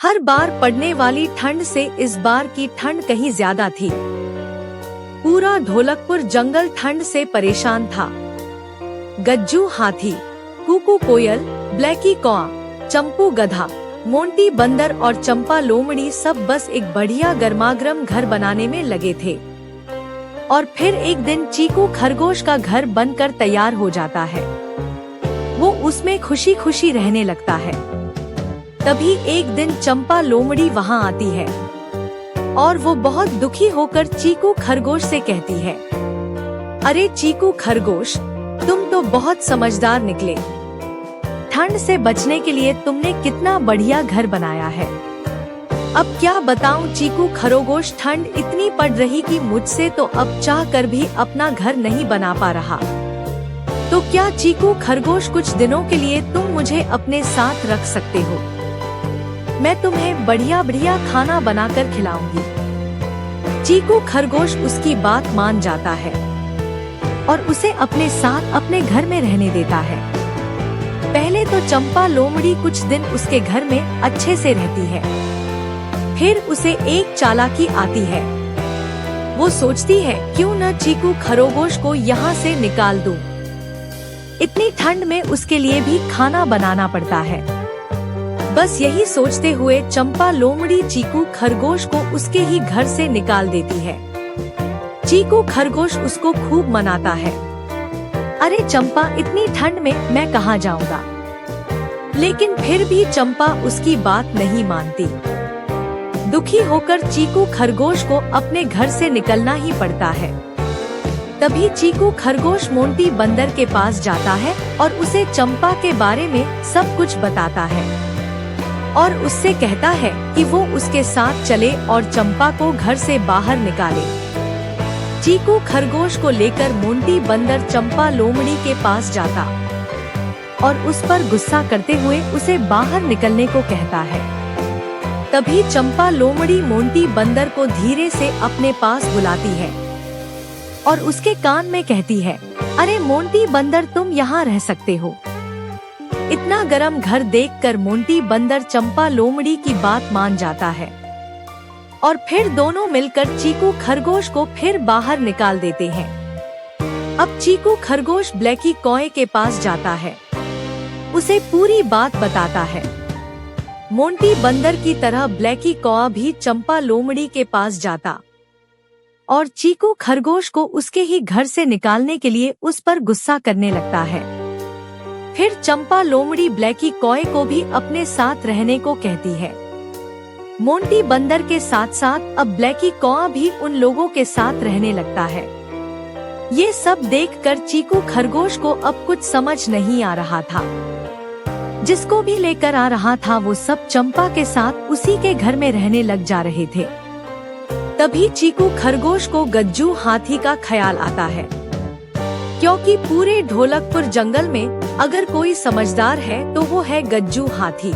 हर बार पड़ने वाली ठंड से इस बार की ठंड कहीं ज्यादा थी। पूरा ढोलकपुर जंगल ठंड से परेशान था। गज्जू हाथी, कुकू कोयल, ब्लैकी कौआ, चंपू गधा, मोंटी बंदर और चंपा लोमड़ी सब बस एक बढ़िया गर्मागर्म घर बनाने में लगे थे। और फिर एक दिन चीकू खरगोश का घर बनकर तैयार हो जाता है। वो उसमें खुशी खुशी रहने लगता है। तभी एक दिन चंपा लोमड़ी वहाँ आती है और वो बहुत दुखी होकर चीकू खरगोश से कहती है, अरे चीकू खरगोश, तुम तो बहुत समझदार निकले। ठंड से बचने के लिए तुमने कितना बढ़िया घर बनाया है। अब क्या बताऊं चीकू खरगोश, ठंड इतनी पड़ रही कि मुझसे तो अब चाह कर भी अपना घर नहीं बना पा रहा। तो क्या चीकू खरगोश, कुछ दिनों के लिए तुम मुझे अपने साथ रख सकते हो? मैं तुम्हें बढ़िया बढ़िया खाना बनाकर खिलाऊंगी। चीकू खरगोश उसकी बात मान जाता है और उसे अपने साथ अपने घर में रहने देता है। पहले तो चंपा लोमड़ी कुछ दिन उसके घर में अच्छे से रहती है। फिर उसे एक चालाकी आती है। वो सोचती है, क्यों न चीकू खरगोश को यहाँ से निकाल दूं। इतनी ठंड में उसके लिए भी खाना बनाना पड़ता है। बस यही सोचते हुए चंपा लोमड़ी चीकू खरगोश को उसके ही घर से निकाल देती है। चीकू खरगोश उसको खूब मनाता है। अरे चंपा, इतनी ठंड में मैं कहाँ जाऊँगा। लेकिन फिर भी चंपा उसकी बात नहीं मानती। दुखी होकर चीकू खरगोश को अपने घर से निकलना ही पड़ता है। तभी चीकू खरगोश मोंटी बंदर के पास जाता है और उसे चंपा के बारे में सब कुछ बताता है और उससे कहता है कि वो उसके साथ चले और चंपा को घर से बाहर निकाले। चीकू खरगोश को लेकर मोंटी बंदर चंपा लोमड़ी के पास जाता और उस पर गुस्सा करते हुए उसे बाहर निकलने को कहता है। तभी चंपा लोमड़ी मोंटी बंदर को धीरे से अपने पास बुलाती है और उसके कान में कहती है, अरे मोंटी बंदर, तुम यहाँ रह सकते हो। इतना गर्म घर देखकर मोंटी बंदर चंपा लोमड़ी की बात मान जाता है और फिर दोनों मिलकर चीकू खरगोश को फिर बाहर निकाल देते हैं। अब चीकू खरगोश ब्लैकी कौए के पास जाता है, उसे पूरी बात बताता है। मोंटी बंदर की तरह ब्लैकी कौआ भी चंपा लोमड़ी के पास जाता और चीकू खरगोश को उसके ही घर से निकालने के लिए उस पर गुस्सा करने लगता है। फिर चंपा लोमड़ी ब्लैकी कौए को भी अपने साथ रहने को कहती है। मोंटी बंदर के साथ साथ अब ब्लैकी कौआ भी उन लोगों के साथ रहने लगता है। ये सब देखकर चीकू खरगोश को अब कुछ समझ नहीं आ रहा था। जिसको भी लेकर आ रहा था वो सब चंपा के साथ उसी के घर में रहने लग जा रहे थे। तभी चीकू खरगोश को गज्जू हाथी का ख्याल आता है, क्योंकि पूरे ढोलकपुर जंगल में अगर कोई समझदार है तो वो है गज्जू हाथी।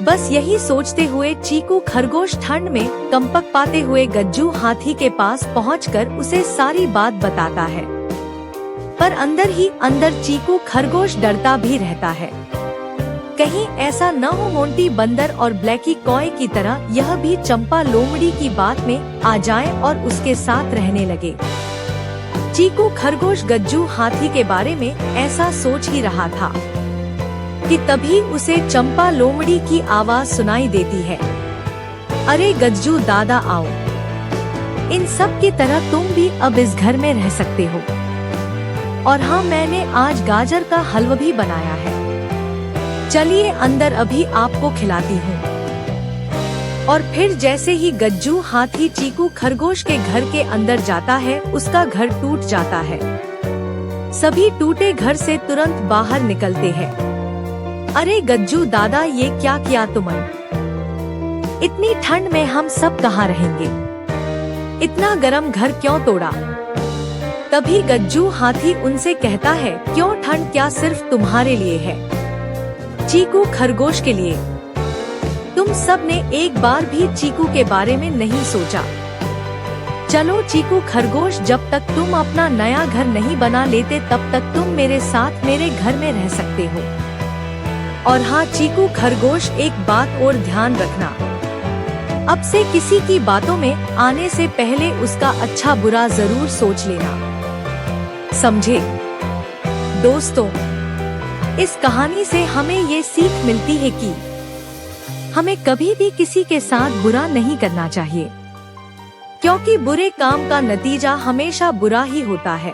बस यही सोचते हुए चीकू खरगोश ठंड में कंपक पाते हुए गज्जू हाथी के पास पहुंचकर उसे सारी बात बताता है। पर अंदर ही अंदर चीकू खरगोश डरता भी रहता है, कहीं ऐसा न हो मोंटी बंदर और ब्लैकी कौए की तरह यह भी चंपा लोमड़ी की बात में आ जाए और उसके साथ रहने लगे। चीकू खरगोश गज्जू हाथी के बारे में ऐसा सोच ही रहा था कि तभी उसे चंपा लोमड़ी की आवाज सुनाई देती है, अरे गज्जू दादा आओ, इन सब की तरह तुम भी अब इस घर में रह सकते हो। और हाँ, मैंने आज गाजर का हलवा भी बनाया है, चलिए अंदर अभी आपको खिलाती हूँ। और फिर जैसे ही गज्जू हाथी चीकू खरगोश के घर के अंदर जाता है, उसका घर टूट जाता है। सभी टूटे घर से तुरंत बाहर निकलते हैं। अरे गज्जू दादा, ये क्या किया तुमने? इतनी ठंड में हम सब कहाँ रहेंगे? इतना गर्म घर क्यों तोड़ा? तभी गज्जू हाथी उनसे कहता है, क्यों, ठंड क्या सिर्फ तुम्हारे लिए है? चीकू खरगोश के लिए। तुम सब ने एक बार भी चीकू के बारे में नहीं सोचा। चलो चीकू खरगोश, जब तक तुम अपना नया घर नहीं बना लेते तब तक तुम मेरे साथ मेरे घर में रह सकते हो। और हाँ चीकू खरगोश, एक बात और ध्यान रखना, अब से किसी की बातों में आने से पहले उसका अच्छा बुरा जरूर सोच लेना, समझे? दोस्तों, इस कहानी से हमें ये सीख मिलती है कि हमें कभी भी किसी के साथ बुरा नहीं करना चाहिए, क्योंकि बुरे काम का नतीजा हमेशा बुरा ही होता है।